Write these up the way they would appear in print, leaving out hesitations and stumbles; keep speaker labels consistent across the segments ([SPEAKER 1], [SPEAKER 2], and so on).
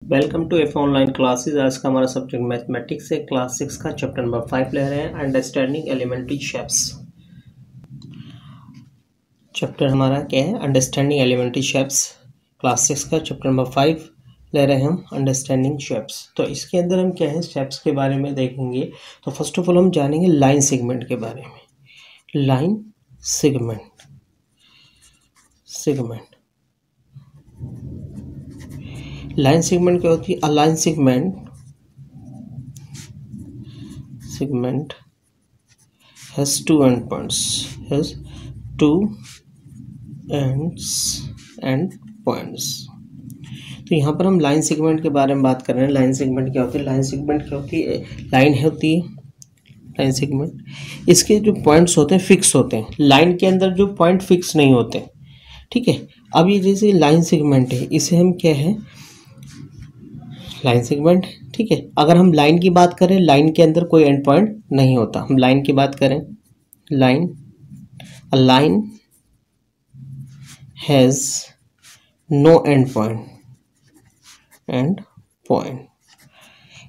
[SPEAKER 1] Welcome to F online classes. आज का हमारा सब्जेक्ट मैथमेटिक्स है। क्लास 6 का चैप्टर नंबर 5 ले रहे हैं, अंडरस्टैंडिंग एलिमेंट्री शेप्स। चैप्टर हमारा क्या है? Understanding elementary shapes. क्लास 6 का चैप्टर नंबर 5 ले रहे हैं हम, अंडरस्टैंडिंग शेप्स। तो इसके अंदर हम क्या है, शेप्स के बारे में देखेंगे। तो फर्स्ट ऑफ ऑल हम जानेंगे लाइन सेगमेंट के बारे में। लाइन सेगमेंट लाइन सेगमेंट क्या होती है? अ line segment has two endpoints, तो यहाँ पर हम लाइन सेगमेंट के बारे में बात कर रहे हैं। लाइन सेगमेंट क्या होती है? लाइन सेगमेंट इसके जो पॉइंट्स होते हैं फिक्स होते हैं। लाइन के अंदर जो पॉइंट फिक्स नहीं होते, ठीक है। अब ये जैसे लाइन सेगमेंट है, इसे हम क्या है, लाइन सेगमेंट, ठीक है। अगर हम लाइन की बात करें, लाइन के अंदर कोई एंड पॉइंट नहीं होता। हम लाइन की बात करें, a line has no end point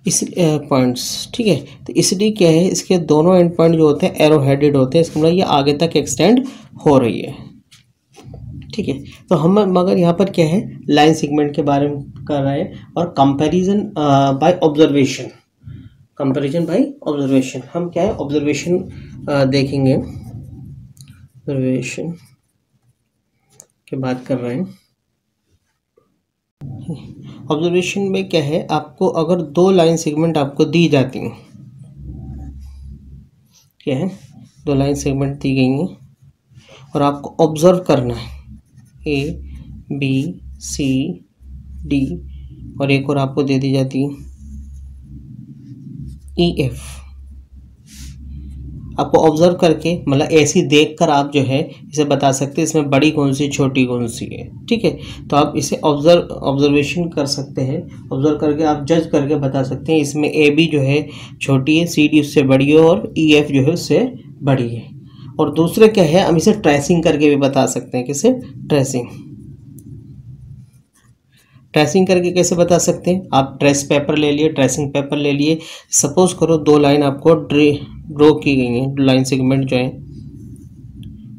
[SPEAKER 1] इस पॉइंट्स, ठीक है। तो इसलिए क्या है, इसके दोनों एंड पॉइंट जो होते हैं एरो हेडेड होते हैं। इसका मतलब ये आगे तक एक्सटेंड हो रही है, ठीक है। तो हम मगर यहाँ पर क्या है, लाइन सेगमेंट के बारे में कर रहे हैं। और कंपैरिजन बाय ऑब्जर्वेशन, हम क्या है, ऑब्जर्वेशन देखेंगे। ऑब्जर्वेशन की बात कर रहे हैं। ऑब्जर्वेशन में क्या है, आपको अगर दो लाइन सेगमेंट आपको दी जाती हैं, क्या है, दो लाइन सेगमेंट दी गई हैं और आपको ऑब्जर्व करना है ए बी सी डी, और एक और आपको दे दी जाती है ई एफ। आपको ऑब्जर्व करके, मतलब ऐसी देखकर आप जो है इसे बता सकते हैं इसमें बड़ी कौन सी छोटी कौन सी है, ठीक है। तो आप इसे ऑब्जर्वेशन कर सकते हैं। ऑब्जर्व करके आप जज करके बता सकते हैं इसमें ए बी जो है छोटी है, सी डी उससे बड़ी है और ई एफ जो है उससे बड़ी है। और दूसरे क्या है, हम इसे ट्रेसिंग करके भी बता सकते हैं। किसे? ट्रेसिंग करके कैसे बता सकते हैं? आप ट्रेसिंग पेपर ले लिए। सपोज करो दो लाइन आपको ड्रॉ की गई हैं, लाइन सेगमेंट जो है,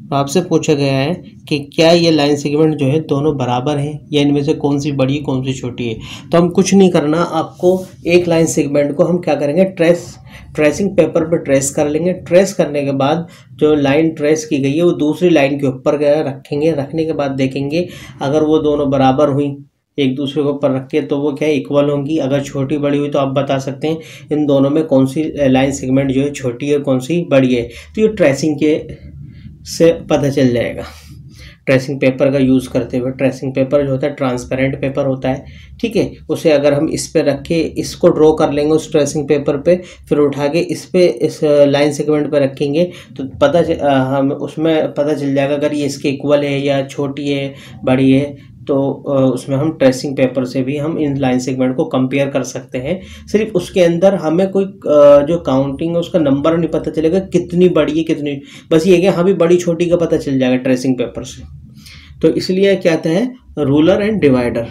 [SPEAKER 1] तो आपसे पूछा गया है कि क्या ये लाइन सेगमेंट जो है दोनों बराबर हैं या इनमें से कौन सी बड़ी कौन सी छोटी है। तो हम कुछ नहीं करना, आपको एक लाइन सेगमेंट को हम क्या करेंगे, ट्रेसिंग पेपर पर ट्रेस कर लेंगे। ट्रेस करने के बाद जो लाइन ट्रेस की गई है वो दूसरी लाइन के ऊपर रखेंगे। रखने के बाद देखेंगे अगर वो दोनों बराबर हुई, एक दूसरे के ऊपर रख के, तो वो क्या है, इक्वल होंगी। अगर छोटी बड़ी हुई तो आप बता सकते हैं इन दोनों में कौन सी लाइन सेगमेंट जो है छोटी है, कौन सी बड़ी है। तो ये ट्रेसिंग के से पता चल जाएगा, ट्रेसिंग पेपर का यूज़ करते हुए। ट्रेसिंग पेपर जो होता है ट्रांसपेरेंट पेपर होता है, ठीक है। उसे अगर हम इस पे रख के इसको ड्रॉ कर लेंगे उस ट्रेसिंग पेपर पे, फिर उठा के इस लाइन सेगमेंट पे रखेंगे, तो हम उसमें पता चल जाएगा अगर ये इसके इक्वल है या छोटी है बड़ी है। तो उसमें हम ट्रेसिंग पेपर से भी हम इन लाइन सेगमेंट को कंपेयर कर सकते हैं। सिर्फ उसके अंदर हमें कोई जो काउंटिंग है उसका नंबर नहीं पता चलेगा कितनी बड़ी है कितनी, बस ये कि हाँ भी बड़ी छोटी का पता चल जाएगा ट्रेसिंग पेपर से। तो इसलिए क्या आता है, रूलर एंड डिवाइडर।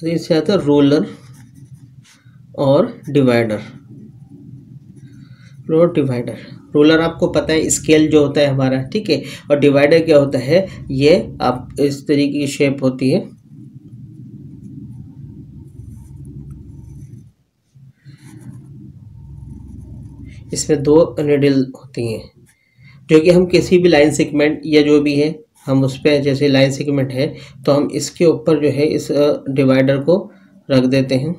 [SPEAKER 1] तो इससे आता है रूलर और डिवाइडर। रूलर आपको पता है स्केल जो होता है हमारा, ठीक है। और डिवाइडर क्या होता है, ये आप इस तरीके की शेप होती है, इसमें दो निडल होती हैं, जो कि हम किसी भी लाइन सेगमेंट या जो भी है हम उस पर, जैसे लाइन सेगमेंट है तो हम इसके ऊपर जो है इस डिवाइडर को रख देते हैं।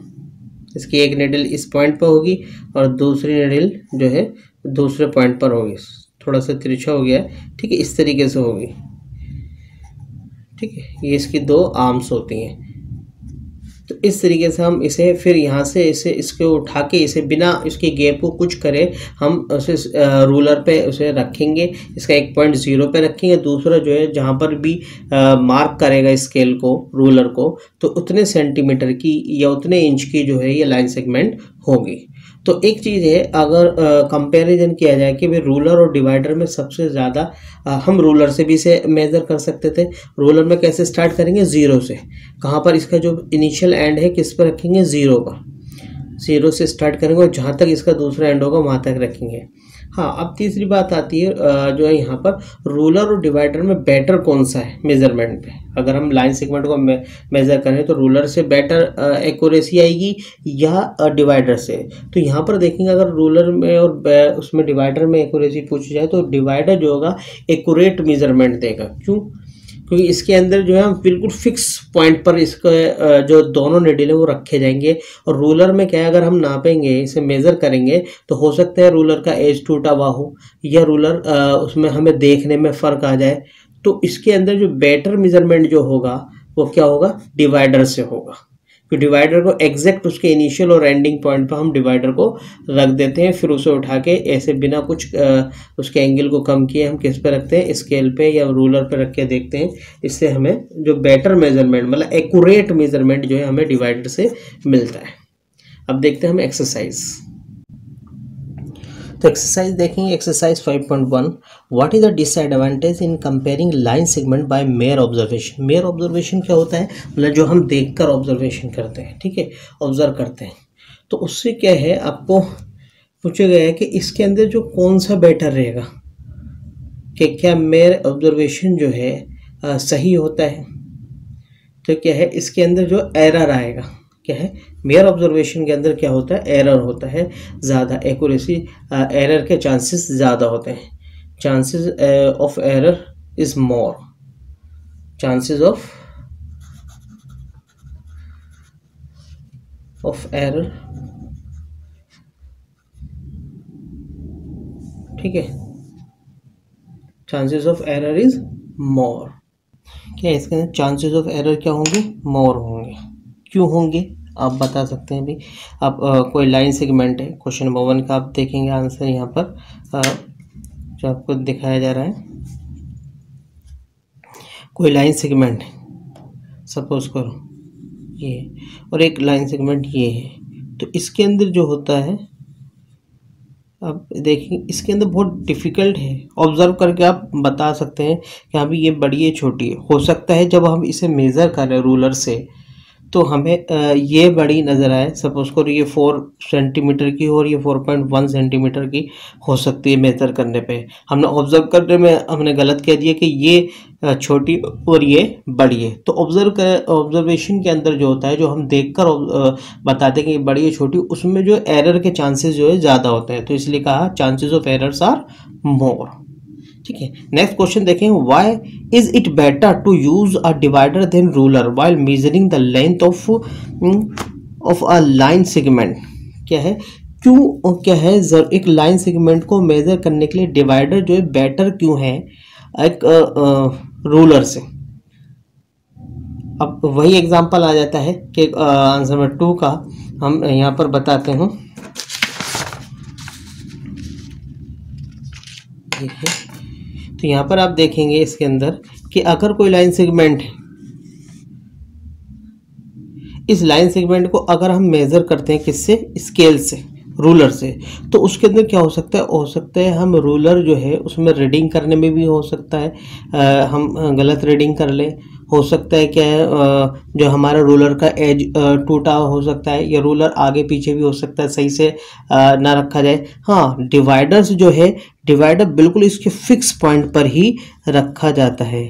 [SPEAKER 1] इसकी एक निडल इस पॉइंट पर होगी और दूसरी निडल जो है दूसरे पॉइंट पर होगी। थोड़ा सा तिरछा हो गया है, ठीक है, इस तरीके से होगी, ठीक है। ये इसकी दो आर्म्स होती हैं। तो इस तरीके से हम इसे फिर यहाँ से इसको उठा के इसे बिना इसके गैप को कुछ करे हम उसे रूलर पे उसे रखेंगे। इसका एक पॉइंट 0 पे रखेंगे, दूसरा जो है जहाँ पर भी मार्क करेगा स्केल को, रूलर को, तो उतने सेंटीमीटर की या उतने इंच की जो है ये लाइन सेगमेंट होगी। तो एक चीज़ है, अगर कंपैरिजन किया जाए कि भाई रूलर और डिवाइडर में सबसे ज़्यादा हम रूलर से भी इसे मेज़र कर सकते थे। रूलर में कैसे स्टार्ट करेंगे, ज़ीरो से। कहाँ पर इसका जो इनिशियल एंड है किस पर रखेंगे, ज़ीरो पर। ज़ीरो से स्टार्ट करेंगे और जहाँ तक इसका दूसरा एंड होगा वहाँ तक रखेंगे। हाँ, अब तीसरी बात आती है जो है यहाँ पर रूलर और डिवाइडर में बेटर कौन सा है मेज़रमेंट पे। अगर हम लाइन सेगमेंट को मेज़र करें तो रूलर से बेटर एक्यूरेसी आएगी या डिवाइडर से। तो यहाँ पर देखेंगे अगर रूलर में और उसमें डिवाइडर में एक्यूरेसी पूछी जाए तो डिवाइडर जो होगा एक्यूरेट मेज़रमेंट देगा। क्यों? क्योंकि इसके अंदर जो है हम बिल्कुल फिक्स पॉइंट पर इसका जो दोनों निडल है वो रखे जाएंगे। और रूलर में क्या है, अगर हम नापेंगे, इसे मेज़र करेंगे तो हो सकता है रूलर का एज टूटा हुआ हो या रूलर उसमें हमें देखने में फ़र्क आ जाए। तो इसके अंदर जो बेटर मेज़रमेंट जो होगा वो क्या होगा, डिवाइडर से होगा। तो डिवाइडर को एग्जैक्ट उसके इनिशियल और एंडिंग पॉइंट पर हम डिवाइडर को रख देते हैं, फिर उसे उठा के ऐसे बिना कुछ उसके एंगल को कम किए हम किस पे रखते हैं, स्केल पे या रूलर पे रख के देखते हैं। इससे हमें जो बेटर मेजरमेंट मतलब एक्यूरेट मेजरमेंट जो है हमें डिवाइडर से मिलता है। अब देखते हैं हम एक्सरसाइज। तो एक्सरसाइज देखेंगे, exercise 5.1 what is the disadvantage in comparing line segment by mere observation. Mere observation क्या होता है, मतलब जो हम देखकर ऑब्जर्वेशन करते हैं, ठीक है, ऑब्जर्व करते हैं। तो उससे क्या है, आपको पूछा गया है कि इसके अंदर जो कौन सा बेटर रहेगा, कि क्या मेयर ऑब्जर्वेशन जो है सही होता है। तो क्या है, इसके अंदर जो एरर आएगा, क्या है, मेयर ऑब्जर्वेशन के अंदर क्या होता है, एरर होता है ज़्यादा, एक्यूरेसी एरर के चांसेस ज़्यादा होते हैं। Chances of error is more, chances of error, ठीक है, chances of error is more. क्या इसके अंदर चांसेस ऑफ एरर क्या होंगे, मोर होंगे। क्यों होंगे आप बता सकते हैं भी। आप कोई लाइन सेगमेंट है, क्वेश्चन नंबर 1 का आप देखेंगे आंसर यहाँ पर जो आपको दिखाया जा रहा है। कोई लाइन सेगमेंट है, सपोज करो ये, और एक लाइन सेगमेंट ये है। तो इसके अंदर जो होता है, अब देखिए इसके अंदर बहुत डिफ़िकल्ट है, ऑब्जर्व करके आप बता सकते हैं कि हाँ भी ये बड़ी है छोटी है। हो सकता है जब हम इसे मेज़र कर रहे हैं रूलर से तो हमें ये बड़ी नज़र आए, सपोज करो ये 4 सेंटीमीटर की और ये 4.1 सेंटीमीटर की हो सकती है। मेज़र करने पे हमने ऑब्जर्व करने में हमने गलत कह दिया कि ये छोटी और ये बड़ी है। तो ऑब्जर्वेशन के अंदर जो होता है, जो हम देखकर बताते हैं कि बड़ी है छोटी, उसमें जो एरर के चांसेस जो है ज़्यादा होते हैं। तो इसलिए कहा chances of errors are more, ठीक है। नेक्स्ट क्वेश्चन देखें, why is it better to use a divider than ruler while measuring the length of a line segment. क्या है, क्यों क्या है, एक लाइन सेगमेंट को मेजर करने के लिए डिवाइडर जो है बेटर क्यों है एक रूलर से। अब वही एग्जांपल आ जाता है कि आंसर नंबर 2 का हम यहाँ पर बताते हैं। देखिए तो यहाँ पर आप देखेंगे इसके अंदर कि अगर कोई लाइन सेगमेंट है, इस लाइन सेगमेंट को अगर हम मेज़र करते हैं किससे, स्केल से, रूलर से, तो उसके अंदर क्या हो सकता है हम रूलर जो है उसमें रीडिंग करने में भी हो सकता है हम गलत रीडिंग कर लें। हो सकता है क्या है जो हमारा रूलर का एज टूटा हो सकता है, या रूलर आगे पीछे भी हो सकता है, सही से ना रखा जाए। हाँ, डिवाइडर्स जो है, डिवाइडर बिल्कुल इसके फिक्स पॉइंट पर ही रखा जाता है,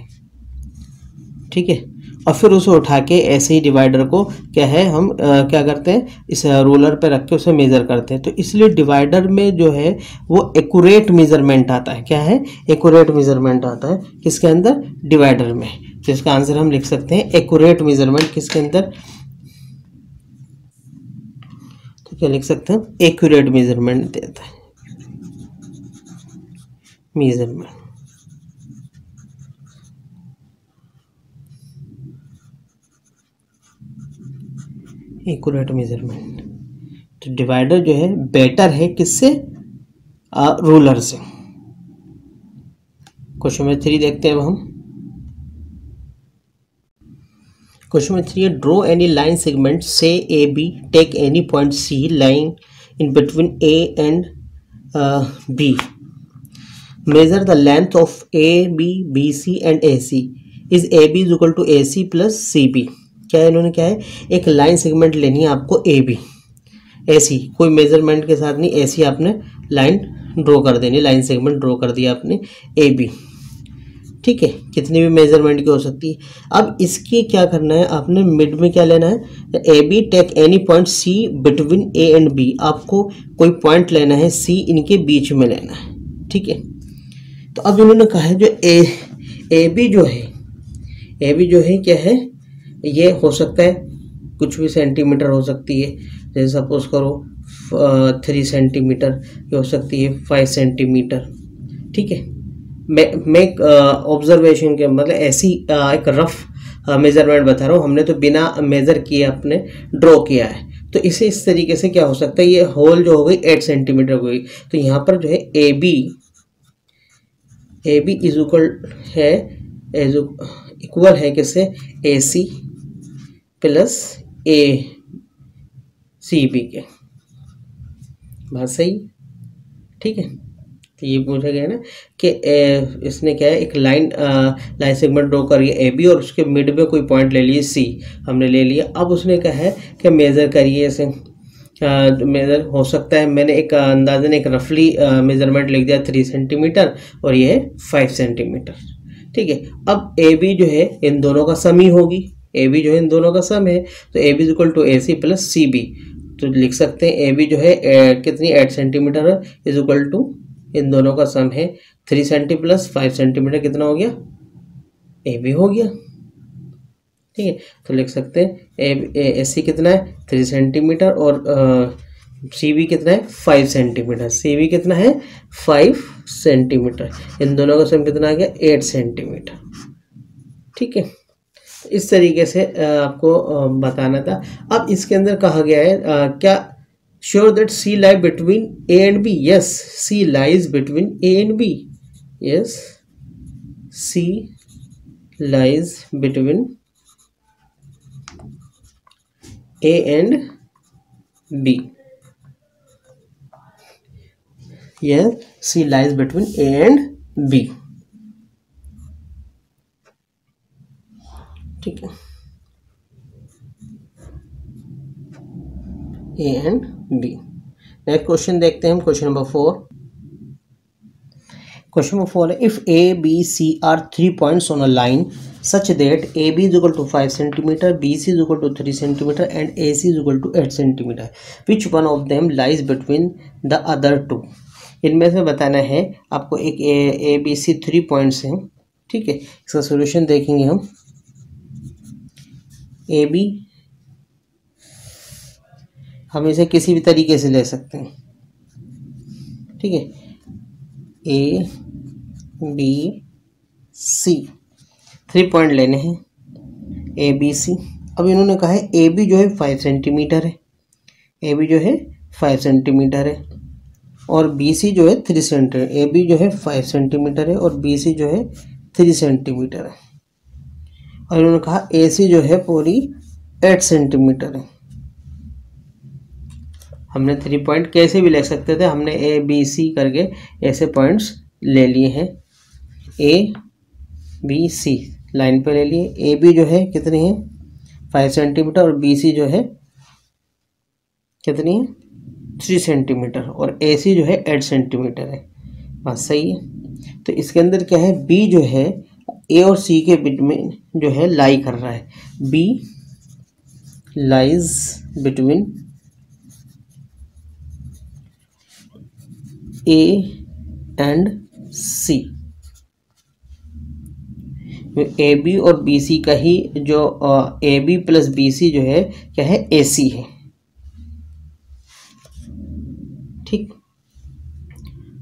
[SPEAKER 1] ठीक है। और फिर उसे उठा के ऐसे ही डिवाइडर को क्या है हम क्या करते हैं, इस रोलर पे रख के उसे मेज़र करते हैं। तो इसलिए डिवाइडर में जो है वो एक्यूरेट मेज़रमेंट आता है। क्या है, एक्यूरेट मेज़रमेंट आता है किसके अंदर, डिवाइडर में। तो इसका आंसर हम लिख सकते हैं एक्यूरेट मेज़रमेंट किसके अंदर, तो क्या लिख सकते हैं, एक्यूरेट मेज़रमेंट देता है, मेज़रमेंट। Accurate measurement. तो डिवाइडर जो है बेटर है किससे, रूलर से। क्वेश्चन नंबर 3 देखते हैं अब हम। क्वेश्चन नंबर 3 है, ड्रॉ एनी लाइन सेगमेंट से A B, take any point C, line in between A and B, measure the length of A B B C and A C, is A B is equal to A C plus C B. क्या है, इन्होंने क्या है, एक line segment लेनी है आपको A B, ऐसी कोई मेजरमेंट के साथ नहीं, ऐसी आपने लाइन ड्रॉ कर देनी, लाइन सेगमेंट ड्रॉ कर दिया आपने ए बी, ठीक है, कितनी भी मेजरमेंट की हो सकती है। अब इसकी क्या करना है, आपने मिड में क्या लेना है, A B take any point C between A and B, आपको कोई पॉइंट लेना है सी इनके बीच में लेना है, ठीक है। तो अब इन्होंने कहा है जो ए बी जो है, ए बी जो है क्या है, ये हो सकता है कुछ भी सेंटीमीटर हो सकती है, जैसे सपोज करो 3 सेंटीमीटर, ये हो सकती है 5 सेंटीमीटर, ठीक है। मैं ऑब्जर्वेशन के मतलब ऐसी एक रफ मेजरमेंट बता रहा हूँ, हमने तो बिना मेजर किए अपने ड्रॉ किया है। तो इसे इस तरीके से क्या हो सकता है, ये होल जो हो गई 8 सेंटीमीटर हो गई, तो यहाँ पर जो है ए बी इज इक्वल है किससे, ए सी प्लस ए सी बी के, बात सही, ठीक है। तो ये पूछा गया ना कि इसने क्या है, एक लाइन सेगमेंट ड्रॉ करिए ए बी और उसके मिड में कोई पॉइंट ले लीजिए सी, हमने ले लिया। अब उसने कहा है कि मेज़र करिए इसे, मेज़र हो सकता है, मैंने एक अंदाजन एक रफली मेजरमेंट लिख दिया 3 सेंटीमीटर और ये है 5 सेंटीमीटर, ठीक है। अब ए बी जो है इन दोनों का सम ही होगी, ए बी जो है इन दोनों का सम है, तो A B is equal to A C plus C B, तो लिख सकते हैं ए बी जो है कितनी 8 सेंटीमीटर है, इज इक्वल टू इन दोनों का सम है 3 सेंटी प्लस 5 सेंटीमीटर, कितना हो गया, ए बी हो गया, ठीक है। तो लिख सकते हैं ए सी कितना है 3 सेंटीमीटर और सी बी कितना है 5 सेंटीमीटर, सी बी कितना है 5 सेंटीमीटर, इन दोनों का सम कितना आ गया 8 सेंटीमीटर, ठीक है। इस तरीके से आपको बताना था। अब इसके अंदर कहा गया है क्या, sure that C lie between A and B, yes C lies between A and B, yes C lies between A and B, yes C lies between A and B, ठीक है, A and B। Next question देखते हैं हम, question number 4। Question number 4 है, if A B C are 3 points on a line such that AB is equal to 5 centimeter, BC is equal to 3 centimeter and AC is equal to 8 centimeter, which one of them lies between the other two? इनमें से बताना है आपको, एक A B C 3 points हैं, ठीक है। इसका सॉल्यूशन देखेंगे हम, ए बी हम इसे किसी भी तरीके से ले सकते हैं, ठीक है, ए बी सी 3 पॉइंट लेने हैं ए बी सी। अब इन्होंने कहा है ए बी जो है 5 सेंटीमीटर है, ए बी जो है 5 सेंटीमीटर है और बी सी जो है 3 सेंटीमीटर, ए बी जो है 5 सेंटीमीटर है और बी सी जो है 3 सेंटीमीटर है, और इन्होंने कहा ए सी जो है पूरी 8 सेंटीमीटर है। हमने 3 पॉइंट कैसे भी ले सकते थे, हमने ए बी सी करके ऐसे पॉइंट्स ले लिए हैं, ए बी सी लाइन पे ले लिए। ए बी जो है कितनी है 5 सेंटीमीटर और बी सी जो है कितनी है 3 सेंटीमीटर और ए सी जो है 8 सेंटीमीटर है, बात सही है। तो इसके अंदर क्या है, बी जो है ए और सी के बीच में जो है लाई कर रहा है, B lies between A and C, A B और बी सी का ही जो A B plus B C जो है क्या है ए सी है, ठीक।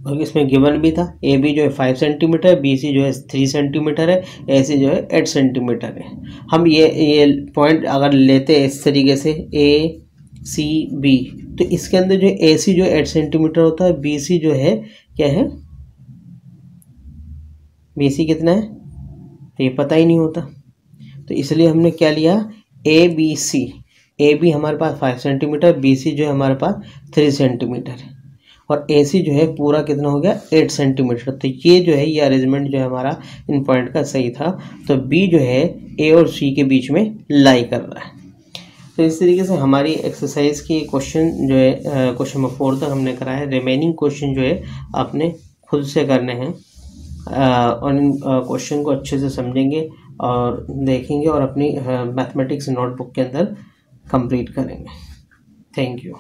[SPEAKER 1] और इसमें गिवन भी था ए बी जो है 5 सेंटीमीटर, बी सी जो है 3 सेंटीमीटर है, ए सी जो है 8 सेंटीमीटर है। हम ये पॉइंट अगर लेते हैं इस तरीके से ए सी बी, तो इसके अंदर जो ए सी जो 8 सेंटीमीटर होता है, बी सी जो है क्या है, बी सी कितना है तो ये पता ही नहीं होता, तो इसलिए हमने क्या लिया A B C, A B हमारे पास 5 सेंटीमीटर, बी सी जो है हमारे पास 3 सेंटीमीटर है, और ए सी जो है पूरा कितना हो गया 8 सेंटीमीटर। तो ये जो है ये अरेंजमेंट जो है हमारा इन पॉइंट का सही था। तो बी जो है ए और सी के बीच में लाई कर रहा है। तो इस तरीके से हमारी एक्सरसाइज की क्वेश्चन जो है क्वेश्चन नंबर 4 तक हमने करा है। रिमेनिंग क्वेश्चन जो है आपने खुद से करने हैं, और इन क्वेश्चन को अच्छे से समझेंगे और देखेंगे और अपनी मैथमेटिक्स नोटबुक के अंदर कंप्लीट करेंगे। Thank you.